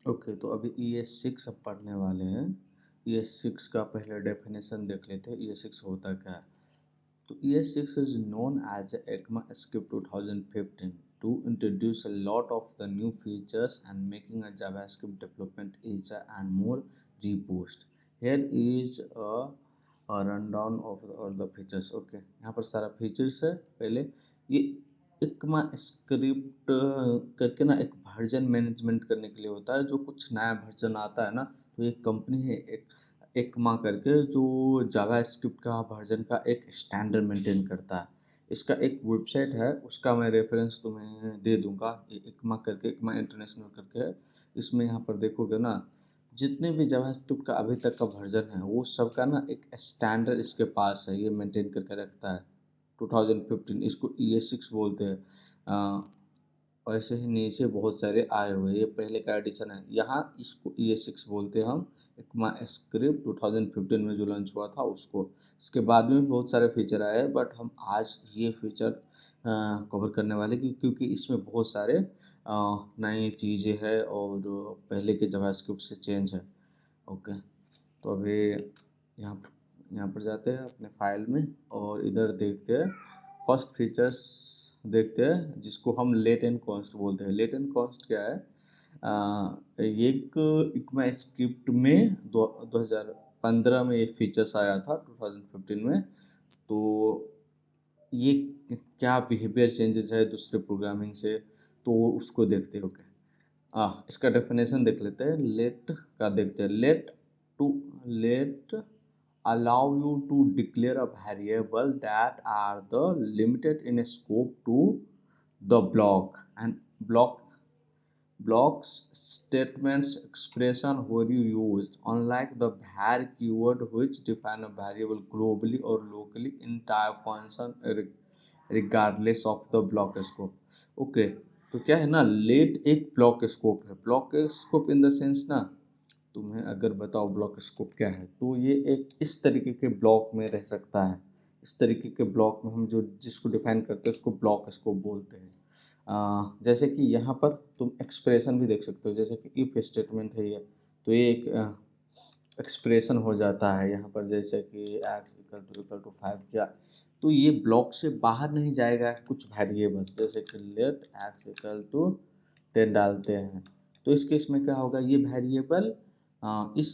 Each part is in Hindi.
ओके, तो अभी ES6 अब पढ़ने वाले हैं। ES6 का पहले डेफिनेशन देख लेते हैं, ES6 होता क्या है। तो ES6 is known as ECMAScript 2015 to introduce a lot of the new features and making a JavaScript development easier and more robust. Here is a rundown of all the features. Okay, यहाँ पर सारा फीचर्स है। पहले ये इक्मा स्क्रिप्ट करके ना एक वर्जन मैनेजमेंट करने के लिए होता है। जो कुछ नया वर्जन आता है ना, तो एक कंपनी है एक्मा करके, जो जावा स्क्रिप्ट का वर्जन का एक स्टैंडर्ड मेंटेन करता है। इसका एक वेबसाइट है, उसका मैं रेफरेंस तुम्हें दे दूंगा। एक्मा करके, एक्मा इंटरनेशनल करके है। इसमें यहाँ पर देखोगे ना, जितने भी जावा स्क्रिप्ट का अभी तक का वर्जन है वो सबका ना एक स्टैंडर्ड इसके पास है, ये मेंटेन करके रखता है। 2015 इसको ES6 बोलते हैं। ऐसे ही नीचे बहुत सारे आए हुए हैं, ये पहले का एडिशन है। यहाँ इसको ES6 बोलते हैं हम। एक्मा स्क्रिप्ट 2015 में जो लॉन्च हुआ था उसको। इसके बाद में भी बहुत सारे फीचर आए हैं, बट हम आज ये फीचर कवर करने वाले क्योंकि इसमें बहुत सारे नई चीज़ें हैं और पहले के जावास्क्रिप्ट से चेंज है। ओके, तो अभी यहाँ पर जाते हैं अपने फाइल में और इधर देखते हैं। फर्स्ट फीचर्स देखते हैं, जिसको हम लेट एंड कॉन्स्ट बोलते हैं। लेट एंड कॉन्स्ट क्या है? ये एक इक्मा स्क्रिप्ट में 2015 में ये फीचर्स आया था, 2015 में। तो ये क्या बिहेवियर चेंजेस है दूसरे प्रोग्रामिंग से, तो उसको देखते हैं। ओके, इसका डेफिनेशन देख लेते हैं। लेट का देखते हैं। Let allow you to declare a variable that are the limited in scope to the block and blocks statements expression where you used, unlike the var keyword which define a variable globally or locally entire function regardless of the block scope। Okay, तो क्या है ना, लेट एक ब्लॉक स्कोप है। Block scope in the sense ना, तुम्हें अगर बताओ ब्लॉक स्कोप क्या है, तो ये एक इस तरीके के ब्लॉक में रह सकता है। इस तरीके के ब्लॉक में हम जो जिसको डिफाइन करते हैं उसको ब्लॉक स्कोप बोलते हैं। जैसे कि यहाँ पर तुम एक्सप्रेशन भी देख सकते हो, जैसे कि इफ स्टेटमेंट है ये, तो ये एक एक्सप्रेशन हो जाता है यहाँ पर। जैसे कि x = 5 किया, तो ये ब्लॉक से बाहर नहीं जाएगा। कुछ वेरिएबल जैसे कि लेट x = 10 डालते हैं, तो इस केस में क्या होगा, ये वेरिएबल इस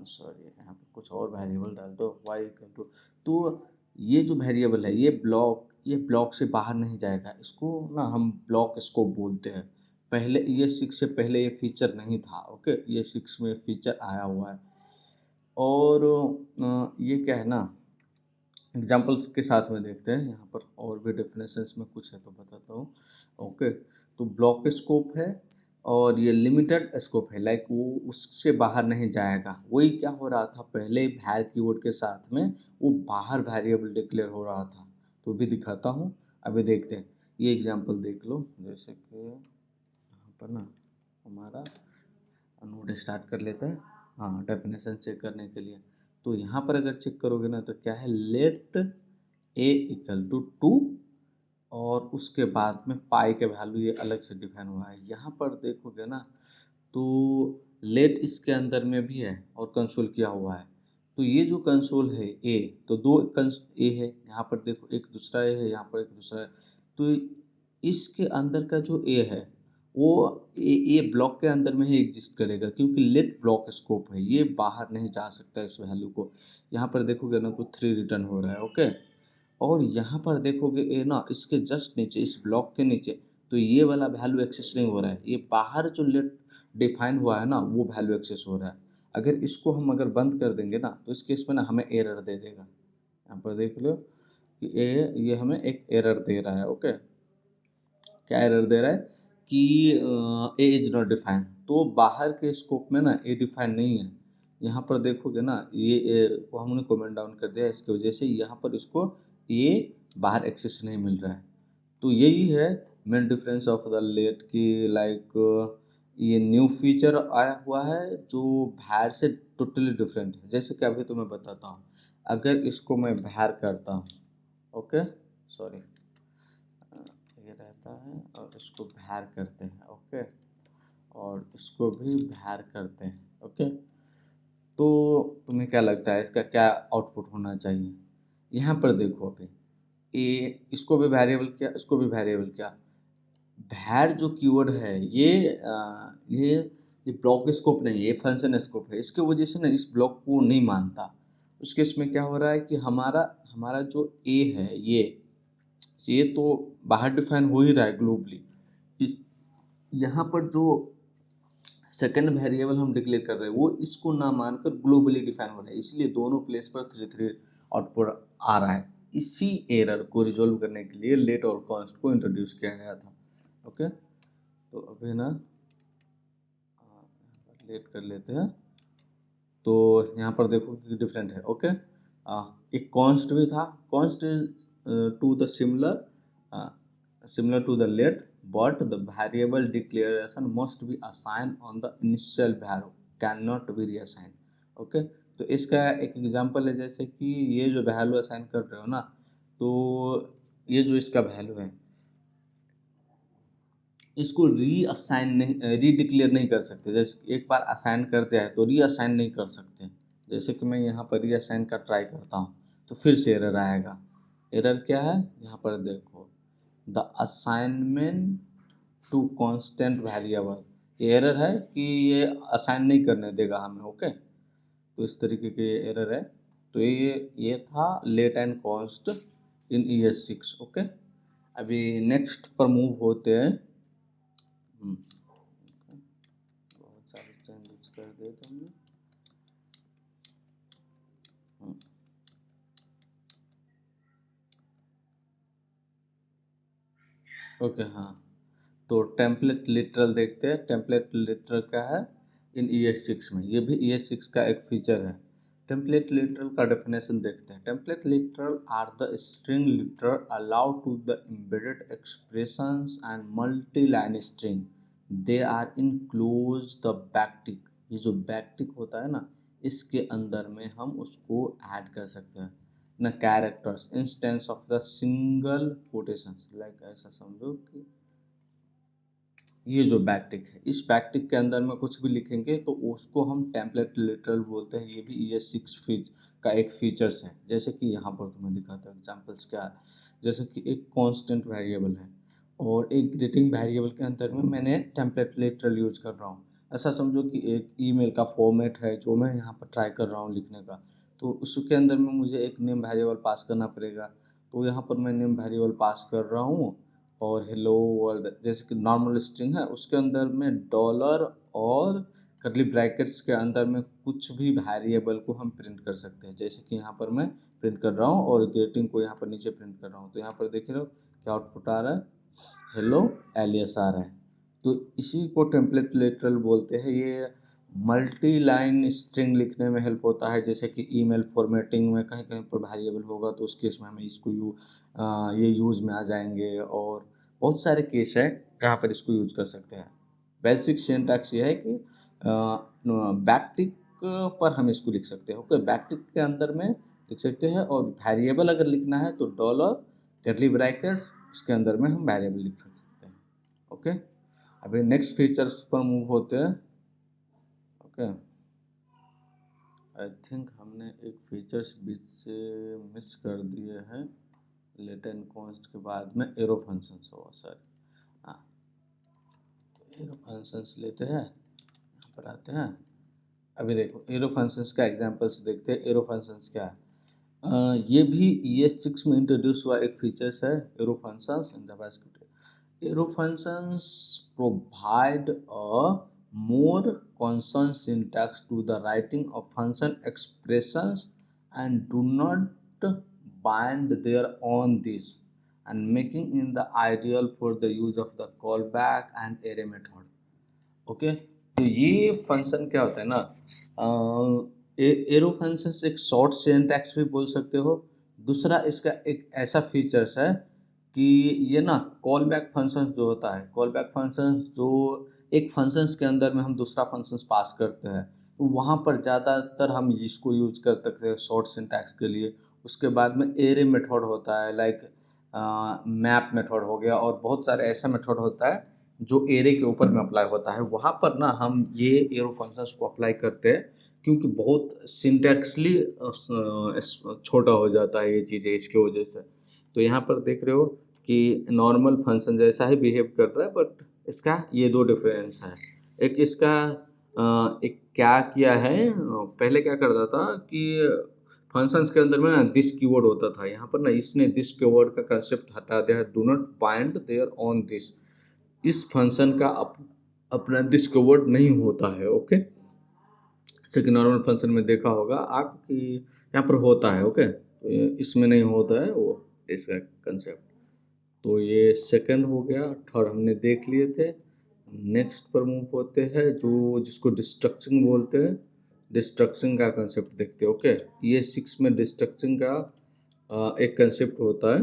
सॉरी, यहाँ पे कुछ और वेरिएबल डाल दो y = तो ये जो वेरिएबल है ये ब्लॉक से बाहर नहीं जाएगा। इसको ना हम ब्लॉक स्कोप बोलते हैं। पहले ES6 से पहले ये फीचर नहीं था। ओके, ES6 में फीचर आया हुआ है। और ये क्या है ना, एग्जाम्पल्स के साथ में देखते हैं। यहाँ पर और भी डेफिनेशंस में कुछ है तो बताता हूँ। ओके, तो ब्लॉक स्कोप है और ये लिमिटेड स्कोप है, लाइक वो उससे बाहर नहीं जाएगा। वही क्या हो रहा था पहले, वैर कीवर्ड के साथ में वो बाहर वेरिएबल डिक्लेयर हो रहा था। तो भी दिखाता हूँ, अभी देखते हैं। ये एग्जाम्पल देख लो, जैसे कि यहाँ पर ना हमारा नोट स्टार्ट कर लेते हैं। हाँ, डेफिनेशन चेक करने के लिए। तो यहाँ पर अगर चेक करोगे ना, तो क्या है, लेट a = 2 और उसके बाद में पाई के वैल्यू ये अलग से डिफाइन हुआ है। यहाँ पर देखोगे ना, तो लेट इसके अंदर में भी है और कंसोल किया हुआ है। तो ये जो कंसोल है ए, तो दो ए है यहाँ पर, देखो एक दूसरा ए है, यहाँ पर एक दूसरा है। तो इसके अंदर का जो ए है वो ए ब्लॉक के अंदर में ही एग्जिस्ट करेगा, क्योंकि लेट ब्लॉक स्कोप है, ये बाहर नहीं जा सकता इस वैल्यू को। यहाँ पर देखोगे ना, तो 3 रिटर्न हो रहा है। ओके, और यहाँ पर देखोगे ए ना, इसके जस्ट नीचे, इस ब्लॉक के नीचे, तो ये वाला वैल्यू एक्सेस नहीं हो रहा है। ये बाहर जो लेट डिफाइन हुआ है ना, वो वैल्यू एक्सेस हो रहा है। अगर इसको हम अगर बंद कर देंगे ना, तो इस केस में ना हमें एरर दे देगा। यहाँ पर देख लो कि ये हमें एक एरर दे रहा है। ओके, क्या एरर दे रहा है कि ए इज नॉट डिफाइन। तो बाहर के स्कोप में ना ए डिफाइन नहीं है। यहाँ पर देखोगे ना, ये वो हमने कमेंट डाउन कर दिया, इसकी वजह से यहाँ पर इसको ये बाहर एक्सेस नहीं मिल रहा है। तो यही है main difference of the let की, लाइक ये न्यू फीचर आया हुआ है जो बाहर से टोटली डिफरेंट है। जैसे कि अभी तुम्हें बताता हूँ, अगर इसको मैं बाहर करता हूँ, ओके सॉरी, ये रहता है और इसको बाहर करते हैं। ओके, और इसको भी भैर करते हैं। ओके, तो तुम्हें क्या लगता है इसका क्या आउटपुट होना चाहिए? यहाँ पर देखो अभी ए इसको भी वेरिएबल किया, इसको भी वेरिएबल किया। भैर जो कीवर्ड है ये ब्लॉक स्कोप नहीं है, ये फंक्शन स्कोप है। इसके वजह से ना इस ब्लॉक को नहीं मानता। उस केस में क्या हो रहा है कि हमारा हमारा जो ए है ये तो बाहर डिफाइन हो ही रहा है ग्लोबली। यहाँ पर जो सेकेंड वेरिएबल हम डिक्लेयर कर रहे हैं वो इसको ना मानकर ग्लोबली डिफाइन हो रहा है, इसलिए दोनों प्लेस पर 3 आउटपुट आ रहा है। इसी एरर को रिजोल्व करने के लिए लेट और कॉन्स्ट को इंट्रोड्यूस किया गया था। ओके, तो अभी ना लेट कर लेते हैं। तो यहाँ पर देखो कि डिफरेंट है। ओके, एक कॉन्स्ट भी था, const to the similar to the let but the variable declaration must be assigned on the initial value, cannot be reassigned। Okay, तो इसका एक एग्जांपल है, जैसे कि ये जो वैल्यू असाइन कर रहे हो ना, तो ये जो इसका वैल्यू है इसको रीअसाइन नहीं, रीडिक्लेयर नहीं कर सकते। जैसे एक बार असाइन करते हैं तो रीअसाइन नहीं कर सकते। जैसे कि मैं यहाँ पर रीअसाइन का ट्राई करता हूँ तो फिर से एरर आएगा। एरर क्या है यहाँ पर देखो, the assignment to constant variable, ये एरर है कि ये असाइन नहीं करने देगा हमें। ओके, तो इस तरीके के एरर है। तो ये था let and const in ES6। Okay, अभी नेक्स्ट पर मूव होते हैं। बहुत सारे चेंजेस कर दिए थे हमने। ओके, हाँ, तो टेम्पलेट लिटरल देखते हैं। टेम्पलेट लिटरल क्या है इन ES6 में, ये भी ES6 का एक फीचर है। टेम्पलेट लिटरल का डेफिनेशन देखते हैं। Template literal are the string literal allowed to the embedded expressions and multi line string, they are enclose the backtick. ये जो बैकटिक होता है ना, इसके अंदर में हम उसको ऐड कर सकते हैं ना characters instance of the single quotation. Like ऐसा समझो कि ये जो बैकटिक है, इस बैकटिक के अंदर में कुछ भी लिखेंगे तो उसको हम टेम्पलेट लिटरल बोलते हैं। ये भी ES6 का एक फीचर्स है। जैसे कि यहाँ पर तुम्हें दिखाता हूँ एग्जाम्पल्स क्या है। जैसे कि एक कांस्टेंट वेरिएबल है और एक ग्रीटिंग वेरिएबल के अंदर में मैंने टेम्पलेट लिटरल यूज कर रहा हूँ। ऐसा समझो कि एक ईमेल का फॉर्मेट है जो मैं यहाँ पर ट्राई कर रहा हूँ लिखने का, तो उसके अंदर में मुझे एक नेम वेरिएबल पास करना पड़ेगा। तो यहाँ पर मैं नेम वेरिएबल पास कर रहा हूँ और हेलो वर्ल्ड जैसे कि नॉर्मल स्ट्रिंग है, उसके अंदर में डॉलर और करली ब्रैकेट्स के अंदर में कुछ भी वेरिएबल को हम प्रिंट कर सकते हैं। जैसे कि यहाँ पर मैं प्रिंट कर रहा हूँ और ग्रीटिंग को यहाँ पर नीचे प्रिंट कर रहा हूँ, तो यहाँ पर देख रहे हो क्या आउटपुट आ रहा है, हेलो एलियस आ रहा है। तो इसी को टेम्पलेट लिटरल बोलते हैं। ये मल्टी लाइन स्ट्रिंग लिखने में हेल्प होता है। जैसे कि ईमेल फॉर्मेटिंग में कहीं कहीं पर वेरिएबल होगा तो उस केस में हमें इसको ये यूज़ में आ जाएंगे। और बहुत सारे केस है जहाँ पर इसको यूज कर सकते हैं। बेसिक सिंटैक्स ये है कि बैकटिक पर हम इसको लिख सकते हैं। ओके, बैकटिक के अंदर में लिख सकते हैं और वेरिएबल अगर लिखना है तो डॉलर कर्ली ब्रैकेट्स उसके अंदर में हम वेरिएबल लिख सकते हैं। ओके, अभी नेक्स्ट फीचर्स पर मूव होते हैं। ओके, आई थिंक हमने एक फीचर्स बीच से मिस कर दिए हैं। लेट एंड कॉन्स्ट के बाद में एरो फंक्शंस होगा सर। हाँ, तो एरो फंक्शंस लेते हैं, यहाँ पर आते हैं। अभी देखो एरो फंक्शंस का एग्जांपल्स देखते हैं। एरो फंक्शंस क्या है, ये भी ES6 में इंट्रोड्यूस हुआ एक फीचर्स है arrow functions in JavaScript. Arrow functions provide a more consonant syntax to the writing of function expressions and do not bind their own this and making in the ideal for the use of the callback and array method। Okay, तो ये फंक्शन क्या होता है ना, एरो फंक्शन एक शॉर्ट सिंटैक्स भी बोल सकते हो। दूसरा इसका एक ऐसा फीचर्स है कि ये ना कॉल बैक फंक्शंस जो होता है, कॉल बैक फंक्शंस जो एक फंक्शंस के अंदर में हम दूसरा फंक्शंस पास करते हैं, तो वहाँ पर ज़्यादातर हम इसको यूज कर सकते हैं शॉर्ट सिंटैक्स के लिए। उसके बाद में एरे मेथड होता है, लाइक मैप मेथड हो गया, और बहुत सारे ऐसा मेथड होता है जो एरे के ऊपर में अप्लाई होता है, वहाँ पर ना हम ये एरो फंक्शंस को अप्लाई करते हैं, क्योंकि बहुत सिंटैक्सली छोटा हो जाता है ये चीज़ें इसकी वजह से। तो यहाँ पर देख रहे हो कि नॉर्मल फंक्शन जैसा ही बिहेव कर रहा है, बट इसका ये दो डिफरेंस है। एक इसका एक क्या किया है, पहले क्या करता था कि फंक्शंस के अंदर में ना दिस कीवर्ड होता था, यहाँ पर ना इसने दिस कीवर्ड का कंसेप्ट हटा दिया है। Do not bind there on this, इस फंक्शन का अपना दिस कीवर्ड नहीं होता है। ओके, जैसे कि नॉर्मल फंक्शन में देखा होगा आप कि यहाँ पर होता है। ओके, तो इसमें नहीं होता है वो इसका कंसेप्ट। तो ये सेकंड हो गया, थर्ड हमने देख लिए थे। नेक्स्ट पर मूव होते हैं, जो जिसको डिस्ट्रक्शन बोलते हैं। डिस्ट्रक्शन का कंसेप्ट देखते हैं। ओके, ये 6 में डिस्ट्रक्शन का एक कंसेप्ट होता है।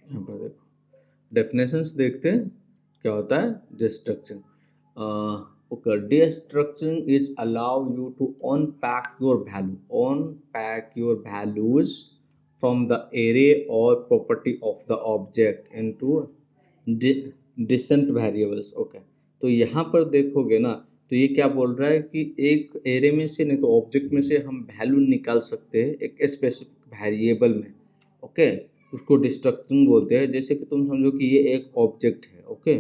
यहाँ पर देखो डेफिनेशंस देखते हैं क्या होता है destruction. Okay, destruction is allow you to unpack your values from the array or property of the object into decent variables. Okay, तो यहाँ पर देखोगे ना, तो ये क्या बोल रहा है कि एक एरे में से नहीं तो ऑब्जेक्ट में से हम वैल्यू निकाल सकते हैं एक स्पेसिफिक वेरिएबल में। ओके, उसको डिस्ट्रक्शन बोलते हैं। जैसे कि तुम समझो कि ये एक ऑब्जेक्ट है। ओके,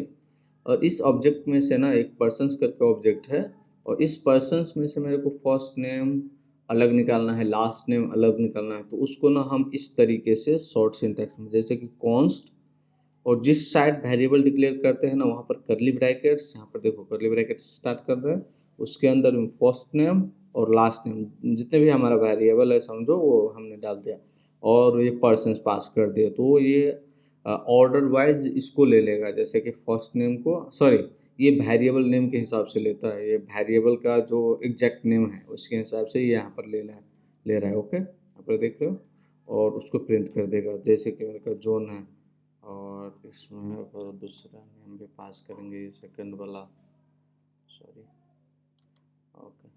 और इस ऑब्जेक्ट में से ना एक पर्सन्स करके ऑब्जेक्ट है, और इस पर्सन्स में से मेरे को फर्स्ट नेम अलग निकालना है, लास्ट नेम अलग निकालना है। तो उसको ना हम इस तरीके से शॉर्ट सिंटैक्स में, जैसे कि कॉन्स्ट, और जिस साइड वेरिएबल डिक्लेयर करते हैं ना वहाँ पर करली ब्रैकेट्स, यहाँ पर देखो करली ब्रैकेट्स स्टार्ट कर रहे हैं, उसके अंदर में फर्स्ट नेम और लास्ट नेम जितने भी हमारा वेरिएबल है समझो वो हमने डाल दिया, और ये पर्सन्स पास कर दिया। तो ये ऑर्डर वाइज इसको ले लेगा, जैसे कि फर्स्ट नेम को, सॉरी ये वेरिएबल नेम के हिसाब से लेता है, ये वेरिएबल का जो एग्जैक्ट नेम है उसके हिसाब से ये यहाँ पर ले रहा है। ओके, यहाँ पर देख रहे हो, और उसको प्रिंट कर देगा। जैसे कि मेरे का जोन है, और इसमें अगर दूसरा नेम भी पास करेंगे, ये सेकंड वाला, सॉरी, ओके,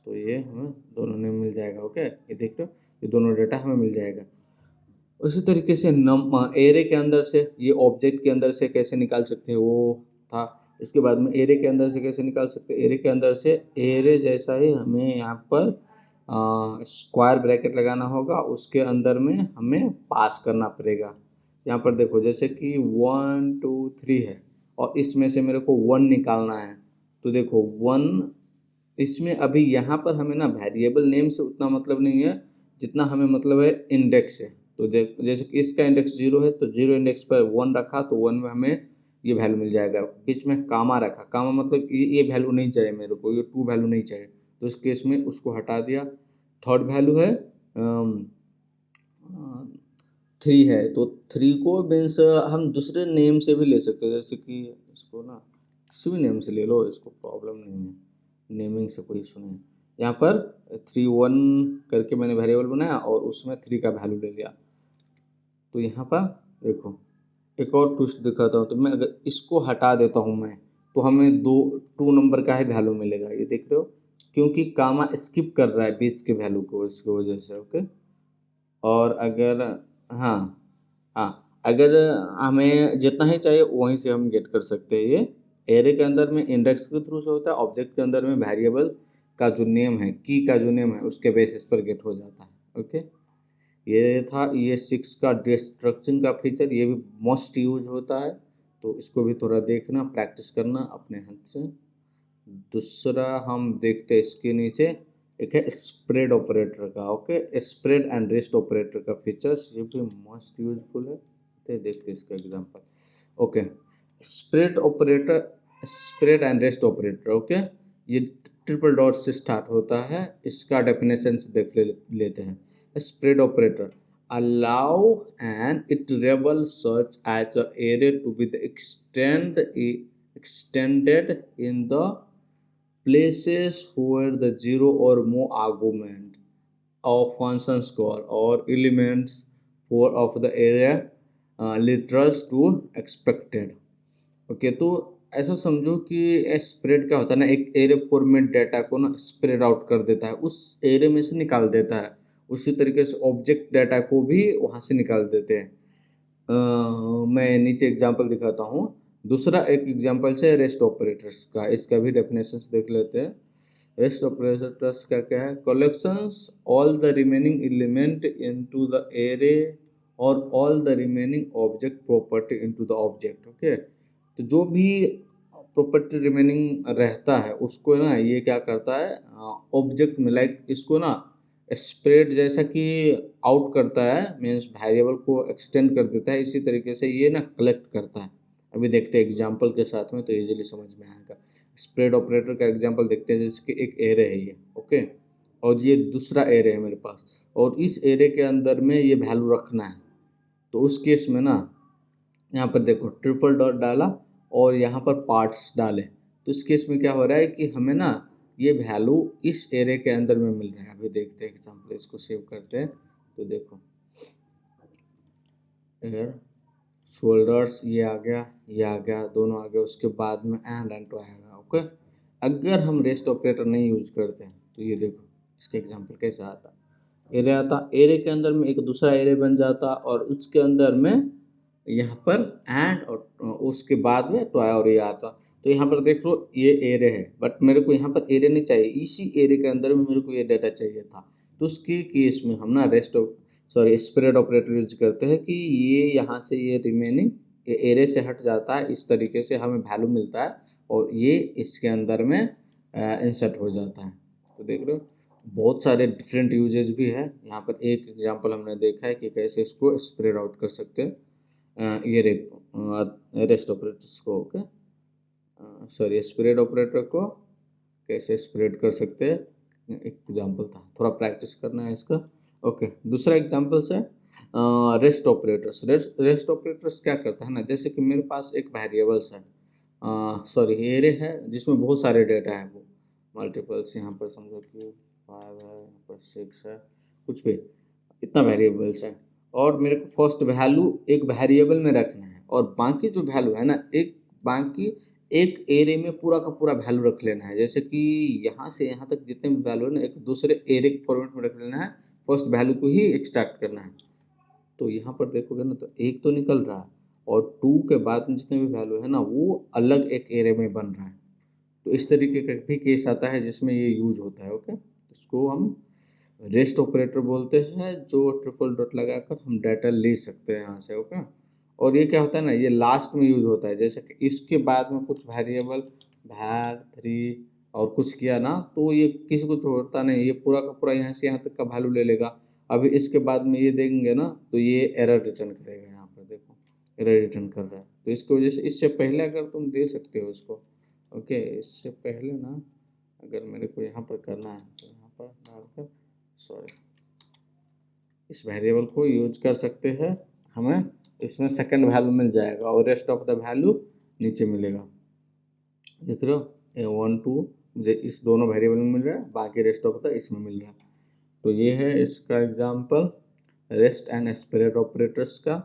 तो ये हमें दोनों नेम मिल जाएगा। ओके, ये देख रहे हो, ये दोनों डेटा हमें मिल जाएगा। उसी तरीके से एरे के अंदर से ये ऑब्जेक्ट के अंदर से कैसे निकाल सकते हैं वो था। इसके बाद में एरे के अंदर से कैसे निकाल सकते हैं, एरे के अंदर से एरे जैसा ही हमें यहाँ पर स्क्वायर ब्रैकेट लगाना होगा, उसके अंदर में हमें पास करना पड़ेगा। यहाँ पर देखो जैसे कि 1 2 3 है, और इसमें से मेरे को 1 निकालना है। तो देखो 1, इसमें अभी यहाँ पर हमें ना वेरिएबल नेम से उतना मतलब नहीं है जितना हमें मतलब है इंडेक्स से। तो जैसे कि इसका इंडेक्स 0 है, तो 0 इंडेक्स पर 1 रखा तो 1 में हमें ये वैल्यू मिल जाएगा। बीच में कामा रखा, कामा मतलब ये वैल्यू नहीं चाहिए मेरे को, ये 2 वैल्यू नहीं चाहिए, तो इस केस में उसको हटा दिया। थर्ड वैल्यू है 3 है, तो 3 को मीन्स हम दूसरे नेम से भी ले सकते हैं, जैसे कि इसको ना किसी भी नेम से ले लो, इसको प्रॉब्लम नहीं है, नेमिंग से कोई इशू नहीं है। यहाँ पर 3 1 करके मैंने वेरिएबल बनाया और उसमें 3 का वैल्यू ले लिया। तो यहाँ पर देखो एक और ट्विस्ट दिखाता हूँ, तो मैं अगर इसको हटा देता हूँ मैं, तो हमें 2 नंबर का ही वैल्यू मिलेगा। ये देख रहे हो, क्योंकि कामा स्किप कर रहा है बीच के वैल्यू को, इसकी वजह से। ओके, और अगर हाँ हाँ, अगर हमें जितना ही चाहिए वहीं से हम गेट कर सकते हैं। ये एरे के अंदर में इंडेक्स के थ्रू से होता है, ऑब्जेक्ट के अंदर में वेरिएबल का जो नेम है, की का जो नेम है उसके बेसिस पर गेट हो जाता है। ओके, ये था ये 6 का डिस्ट्रक्शन का फीचर, ये भी मोस्ट यूज होता है, तो इसको भी थोड़ा देखना, प्रैक्टिस करना अपने हाथ से। दूसरा हम देखते हैं इसके नीचे एक है स्प्रेड ऑपरेटर का। Okay, spread and rest operator का फीचर्स, ये भी मोस्ट यूजफुल है। तो देखते हैं इसका example. Okay, spread operator, spread and rest operator. Okay, ये ट्रिपल डॉट से स्टार्ट होता है, इसका डेफिनेशन देख लेते हैं। Spread operator allow an iterable search as a array to be the extended in the places where the 0 or more argument of functions call or elements for of the area literals to expected। Okay, तो ऐसा समझो कि स्प्रेड क्या होता है ना, एक एरे फॉर्मेट डाटा को ना स्प्रेड आउट कर देता है, उस एरे में से निकाल देता है। उसी तरीके से ऑब्जेक्ट डाटा को भी वहाँ से निकाल देते हैं। मैं नीचे एग्जांपल दिखाता हूँ। दूसरा एक एग्जांपल से रेस्ट ऑपरेटर्स का, इसका भी डेफिनेशंस देख लेते हैं। रेस्ट ऑपरेटर्स का क्या है? Collections all the remaining element into the array और all the remaining object property into the object. Okay, तो जो भी प्रॉपर्टी रिमेनिंग रहता है उसको ना ये क्या करता है, ऑब्जेक्ट में लाइक इसको ना स्प्रेड जैसा कि आउट करता है, मीन्स वेरिएबल को एक्सटेंड कर देता है, इसी तरीके से ये ना कलेक्ट करता है। अभी देखते हैं एग्जांपल के साथ में तो इजीली समझ में आएगा। स्प्रेड ऑपरेटर का एग्जांपल देखते हैं, जैसे कि एक एरे है ये, ओके, और ये दूसरा एरे है मेरे पास, और इस एरे के अंदर में ये वैल्यू रखना है। तो उस केस में ना यहाँ पर देखो ट्रिपल डॉट डाला और यहाँ पर पार्ट्स डाले, तो इस केस में क्या हो रहा है कि हमें ना ये वैल्यू इस एरे के अंदर में मिल रहा है। अभी देखते हैं एग्जाम्पल, इसको सेव करते हैं तो देखो एयर शोल्डर्स ये आ गया, ये आ गया, दोनों आ गया, उसके बाद में एंड टू आएगा। ओके, अगर हम रेस्ट ऑपरेटर नहीं यूज करते हैं तो ये देखो इसका एग्जाम्पल कैसा आता, एरे आता, एरे के अंदर में एक दूसरा एरे बन जाता और उसके अंदर में यहाँ पर एंड और उसके बाद में टॉय और ये आता। तो यहाँ पर देख लो ये एरे है, बट मेरे को यहाँ पर एरे नहीं चाहिए, इसी एरे के अंदर में मेरे को ये डाटा चाहिए था। तो उसके केस में हम ना स्प्रेड ऑपरेटर यूज करते हैं कि ये यहाँ से ये रिमेनिंग ये एरे से हट जाता है, इस तरीके से हमें वैल्यू मिलता है और ये इसके अंदर में इंसर्ट हो जाता है। तो देख रहे हो बहुत सारे डिफरेंट यूजेज भी है। यहाँ पर एक एग्जांपल हमने देखा है कि कैसे इसको स्प्रेड आउट कर सकते हैं, ये रेस्ट ऑपरेटर्स को। ओके, स्प्रेड ऑपरेटर को कैसे स्प्रेड कर सकते हैं, एक एग्जांपल था, थोड़ा प्रैक्टिस करना है इसका। ओके, दूसरा एग्जांपल है रेस्ट ऑपरेटर्स। रेस्ट ऑपरेटर्स क्या करता है ना, जैसे कि मेरे पास एक वेरिएबल्स है, एरे है जिसमें बहुत सारे डेटा है, वो मल्टीपल्स, यहाँ पर समझो कि 5 है, यहाँ पर 6 है, कुछ भी, इतना वेरिएबल्स है, और मेरे को फर्स्ट वैल्यू एक वेरिएबल में रखना है और बाकी जो वैल्यू है ना बाकी एक एरे में पूरा का पूरा वैल्यू रख लेना है। जैसे कि यहाँ से यहाँ तक जितने भी वैल्यू है ना एक दूसरे एरे के फॉर्मेट में रख लेना है, फर्स्ट वैल्यू को ही एक्सट्रैक्ट करना है। तो यहाँ पर देखोगे ना तो एक तो निकल रहा है और 2 के बाद में जितने भी वैल्यू है ना वो अलग एक एरे में बन रहा है। तो इस तरीके का भी केस आता है जिसमें ये यूज होता है। ओके, इसको हम रेस्ट ऑपरेटर बोलते हैं, जो ट्रिपल डॉट लगाकर हम डाटा ले सकते हैं यहाँ से। ओके, और ये क्या होता है ना, ये लास्ट में यूज होता है, जैसे कि इसके बाद में कुछ वेरिएबल var3 और कुछ किया ना तो ये किसी को छोड़ता नहीं, ये पूरा का पूरा यहाँ से यहाँ तक का वैल्यू ले लेगा। अभी इसके बाद में ये देंगे ना तो ये एरर रिटर्न करेगा, यहाँ पर देखो एरर रिटर्न कर रहा है। तो इसकी वजह से इससे पहले अगर तुम दे सकते हो इसको, ओके, इससे पहले ना अगर मेरे को यहाँ पर करना है तो यहाँ पर डालकर इस वेरिएबल को यूज कर सकते हैं, हमें इसमें सेकंड वैल्यू मिल जाएगा और रेस्ट ऑफ द वैल्यू नीचे मिलेगा। देख रहे हो 1 2 मुझे इस दोनों वेरिएबल में मिल रहा है, बाकी रेस्ट ऑफ द इसमें मिल रहा है। तो ये है इसका example rest and spread operators का।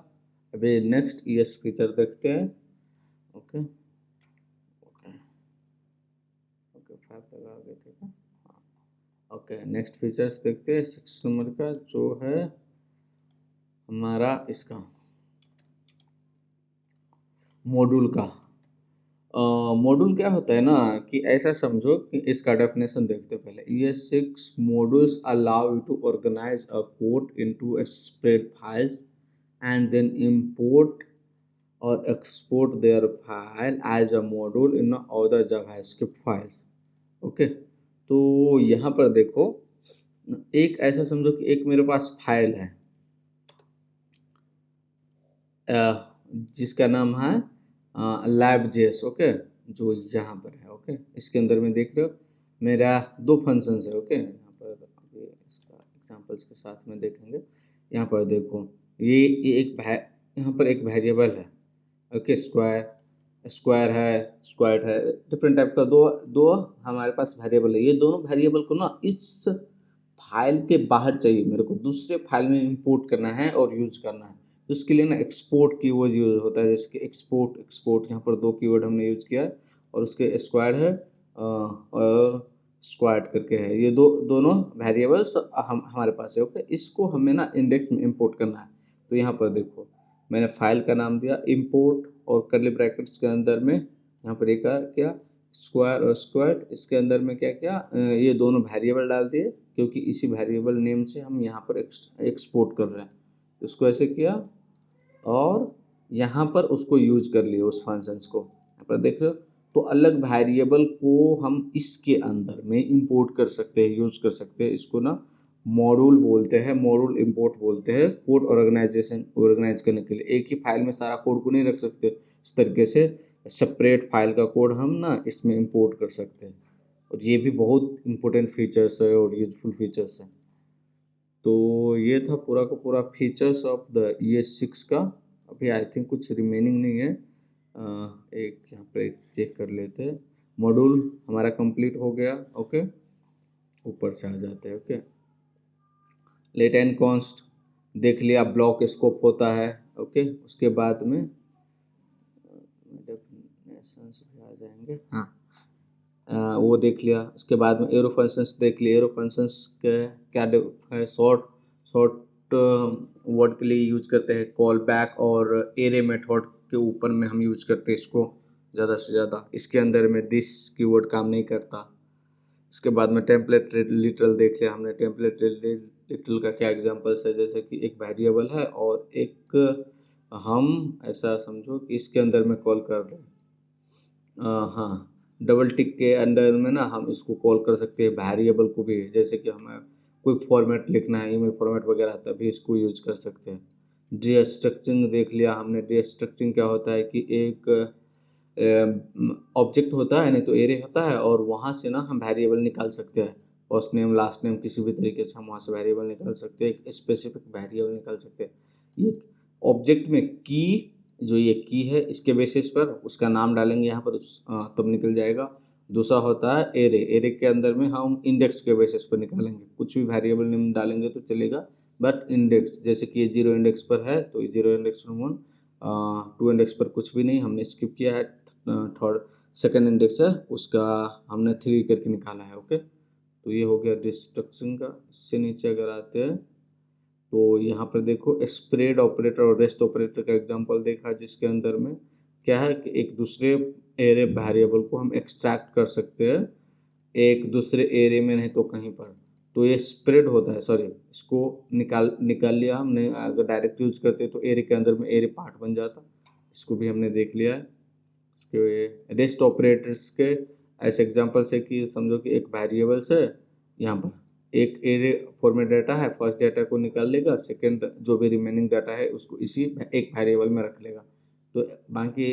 अभी नेक्स्ट ईएस फीचर देखते हैं। ओके ओके ओके 5 तक आ गए थे। ओके, नेक्स्ट फीचर्स देखते हैं 6 नंबर का, जो है हमारा इसका मॉड्यूल का। मॉड्यूल क्या होता है ना कि ऐसा समझो कि इसका डेफिनेशन देखते पहले, ये 6 modules allow you to organise a code into a spread files and then import और export their file as a module in other JavaScript files. Okay, तो यहाँ पर देखो एक ऐसा समझो कि एक मेरे पास फाइल है जिसका नाम है lab.js। ओके, जो यहाँ पर है। ओके, इसके अंदर में देख रहे हो मेरा 2 फंक्शंस है। ओके, यहाँ पर अभी इसका एग्जांपल्स के साथ में देखेंगे। यहाँ पर देखो ये यहाँ पर एक वेरिएबल है। ओके, स्क्वायर है, डिफरेंट टाइप का दो दो हमारे पास वेरिएबल है। ये दोनों वेरिएबल को ना इस फाइल के बाहर चाहिए, मेरे को दूसरे फाइल में इंपोर्ट करना है और यूज करना है। तो इसके लिए ना एक्सपोर्ट कीवर्ड यूज होता है, जैसे कि एक्सपोर्ट यहाँ पर 2 कीवर्ड हमने यूज किया है और उसके स्क्वायर है और स्क्वाड करके है, ये दोनों वेरिएबल्स हमारे पास है। ओके, इसको हमें ना इंडेक्स में इंपोर्ट करना है। तो यहाँ पर देखो मैंने फाइल का नाम दिया इंपोर्ट और कर्ली ब्रैकेट्स के अंदर में यहाँ पर एक क्या स्क्वायर और स्क्वायर, इसके अंदर में क्या क्या ये दोनों वेरिएबल डाल दिए, क्योंकि इसी वेरिएबल नेम से हम यहाँ पर एक्सपोर्ट कर रहे हैं। उसको ऐसे किया और यहाँ पर उसको यूज कर लिए उस फंक्शंस को। यहाँ पर देख रहे हो, तो अलग वेरिएबल को हम इसके अंदर में इंपोर्ट कर सकते हैं, यूज कर सकते हैं। इसको ना मॉड्यूल बोलते हैं, मॉड्यूल इंपोर्ट बोलते हैं कोड ऑर्गेनाइज करने के लिए। एक ही फाइल में सारा कोड को नहीं रख सकते, इस तरीके से सेपरेट फाइल का कोड हम ना इसमें इंपोर्ट कर सकते हैं। और ये भी बहुत इंपॉर्टेंट फीचर्स है और यूजफुल फीचर्स है। तो ये था पूरा का पूरा फीचर्स ऑफ द ES6 का। अभी आई थिंक कुछ रिमेनिंग नहीं है। एक यहाँ पे चेक कर लेते हैं। मॉड्यूल हमारा कंप्लीट हो गया। ओके, ऊपर से आ जाते हैं। ओके, लेट एंड कॉन्स्ट देख लिया, ब्लॉक स्कोप होता है। ओके, उसके बाद में डेफिनेशंस भी आ जाएंगे। हाँ, वो देख लिया। उसके बाद में एरो फंक्शंस देख लिए। एरो फंक्शंस के क्या है, शॉर्ट वर्ड के लिए यूज करते हैं कॉल बैक, और एरे मेथड के ऊपर में हम यूज करते हैं इसको ज़्यादा से ज़्यादा। इसके अंदर में दिस कीवर्ड काम नहीं करता। इसके बाद में टेम्पलेट लिटरल देख लिया हमने। टेम्पलेट लिटरल का क्या एग्जांपल्स है, जैसे कि एक वेरिएबल है और एक हम ऐसा समझो कि इसके अंदर में कॉल कर रहे हैं। हाँ, डबल टिक के अंदर में ना हम इसको कॉल कर सकते हैं वेरिएबल को भी। जैसे कि हमें कोई फॉर्मेट लिखना है, ईमेल फॉर्मेट वगैरह, तभी इसको यूज कर सकते हैं। डीस्ट्रक्चरिंग देख लिया हमने। डीस्ट्रक्चरिंग क्या होता है कि एक ऑब्जेक्ट होता है, नहीं तो एरे होता है, और वहाँ से ना हम वेरिएबल निकाल सकते हैं। फर्स्ट नेम लास्ट नेम किसी भी तरीके से हम वहाँ से वेरिएबल निकाल सकते हैं, एक स्पेसिफिक वेरिएबल निकाल सकते हैं। ये ऑब्जेक्ट में की, जो ये की है, इसके बेसिस पर उसका नाम डालेंगे यहाँ पर, तब निकल जाएगा। दूसरा होता है एरे। एरे के अंदर में हम इंडेक्स के बेसिस पर निकालेंगे। कुछ भी वेरिएबल नेम डालेंगे तो चलेगा, बट इंडेक्स, जैसे कि ये 0 इंडेक्स पर है तो 0 इंडेक्स पर 1, 2 इंडेक्स पर कुछ भी नहीं, हमने स्किप किया है। थर्ड सेकंड इंडेक्स है उसका हमने 3 करके निकाला है। ओके, तो ये हो गया डिस्ट्रक्शन का। इससे नीचे अगर आते हैं तो यहाँ पर देखो स्प्रेड ऑपरेटर और रेस्ट ऑपरेटर का एग्जांपल देखा, जिसके अंदर में क्या है कि एक दूसरे एरे वेरिएबल को हम एक्सट्रैक्ट कर सकते हैं एक दूसरे एरे में, नहीं तो कहीं पर। तो ये स्प्रेड होता है, सॉरी, इसको निकाल लिया हमने। अगर डायरेक्ट यूज करते तो एरे के अंदर में एरे पार्ट बन जाता। इसको भी हमने देख लिया है। इसके रेस्ट ऑपरेटर्स के ऐसे एग्जांपल्स है कि समझो कि एक वेरिएबल्स है, यहाँ पर एक एरे फॉर्मेट डाटा है, फर्स्ट डाटा को निकाल लेगा, सेकंड जो भी रिमेनिंग डाटा है उसको इसी एक वेरिएबल में रख लेगा। तो बाकी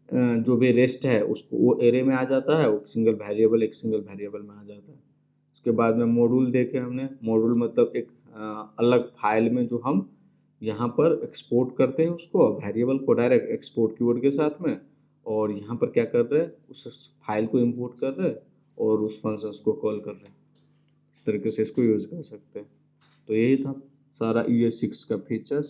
जो भी रेस्ट है उसको वो एरे में आ जाता है, वो सिंगल वेरिएबल में आ जाता है। उसके बाद में मॉड्यूल देखे हमने। मॉड्यूल मतलब एक अलग फाइल में जो हम यहाँ पर एक्सपोर्ट करते हैं उसको, वेरिएबल को डायरेक्ट एक्सपोर्ट कीवर्ड के साथ में, और यहाँ पर क्या कर रहे हैं, उस फाइल को इंपोर्ट कर रहे हैं और उस फंक्शंस को कॉल कर रहे हैं। इस तरीके से इसको यूज कर सकते हैं। तो यही था सारा ES6 का फीचर्स।